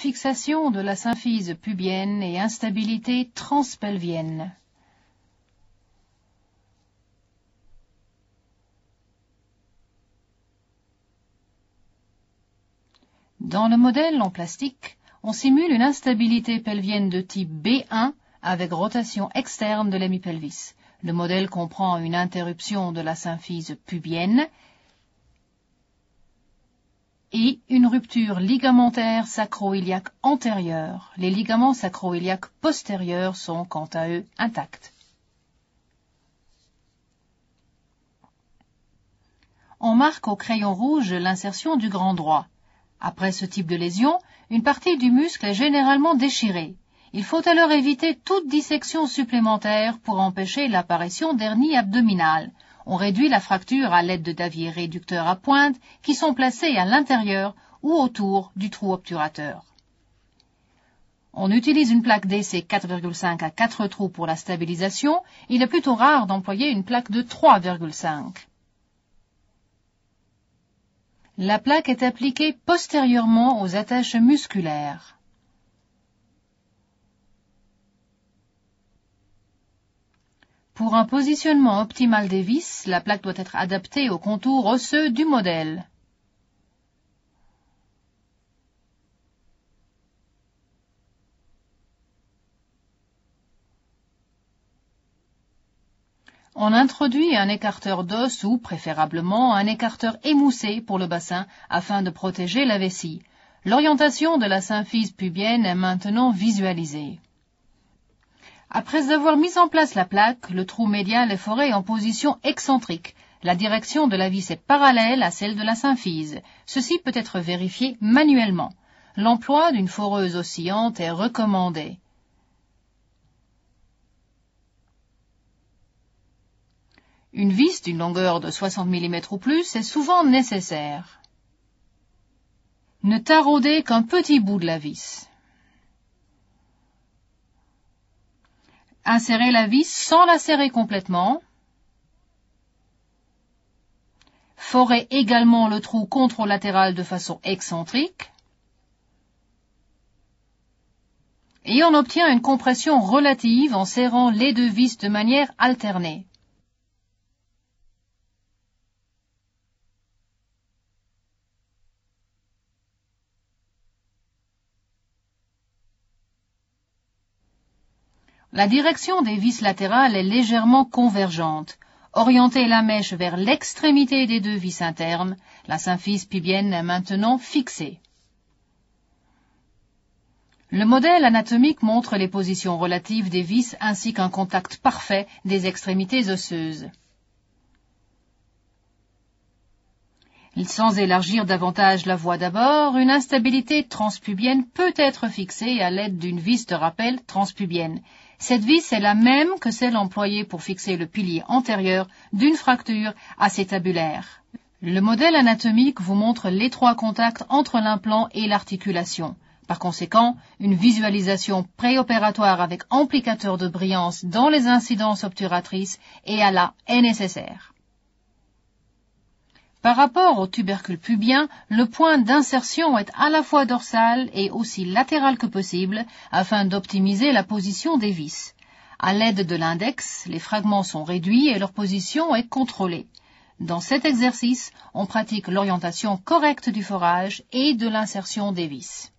Fixation de la symphyse pubienne et instabilité transpelvienne. Dans le modèle en plastique, on simule une instabilité pelvienne de type B1 avec rotation externe de l'hémipelvis. Le modèle comprend une interruption de la symphyse pubienne et une rupture ligamentaire sacro-iliaque antérieure. Les ligaments sacro-iliaques postérieurs sont quant à eux intacts. On marque au crayon rouge l'insertion du grand droit. Après ce type de lésion, une partie du muscle est généralement déchirée. Il faut alors éviter toute dissection supplémentaire pour empêcher l'apparition d'hernie abdominale. On réduit la fracture à l'aide de daviers réducteurs à pointe qui sont placés à l'intérieur ou autour du trou obturateur. On utilise une plaque DC 4,5 à 4 trous pour la stabilisation. Il est plutôt rare d'employer une plaque de 3,5. La plaque est appliquée postérieurement aux attaches musculaires. Pour un positionnement optimal des vis, la plaque doit être adaptée aux contours osseux du modèle. On introduit un écarteur d'os ou, préférablement, un écarteur émoussé pour le bassin afin de protéger la vessie. L'orientation de la symphyse pubienne est maintenant visualisée. Après avoir mis en place la plaque, le trou médial est foré en position excentrique. La direction de la vis est parallèle à celle de la symphyse. Ceci peut être vérifié manuellement. L'emploi d'une foreuse oscillante est recommandé. Une vis d'une longueur de 60 mm ou plus est souvent nécessaire. Ne taraudez qu'un petit bout de la vis. Insérez la vis sans la serrer complètement. Forez également le trou contralatéral de façon excentrique. Et on obtient une compression relative en serrant les deux vis de manière alternée. La direction des vis latérales est légèrement convergente. Orientez la mèche vers l'extrémité des deux vis internes. La symphyse pubienne est maintenant fixée. Le modèle anatomique montre les positions relatives des vis ainsi qu'un contact parfait des extrémités osseuses. Sans élargir davantage la voie d'abord, une instabilité transpubienne peut être fixée à l'aide d'une vis de rappel transpubienne. Cette vis est la même que celle employée pour fixer le pilier antérieur d'une fracture acétabulaire. Le modèle anatomique vous montre l'étroit contact entre l'implant et l'articulation. Par conséquent, une visualisation préopératoire avec amplificateur de brillance dans les incidences obturatrices est nécessaire. Par rapport au tubercule pubien, le point d'insertion est à la fois dorsal et aussi latéral que possible afin d'optimiser la position des vis. À l'aide de l'index, les fragments sont réduits et leur position est contrôlée. Dans cet exercice, on pratique l'orientation correcte du forage et de l'insertion des vis.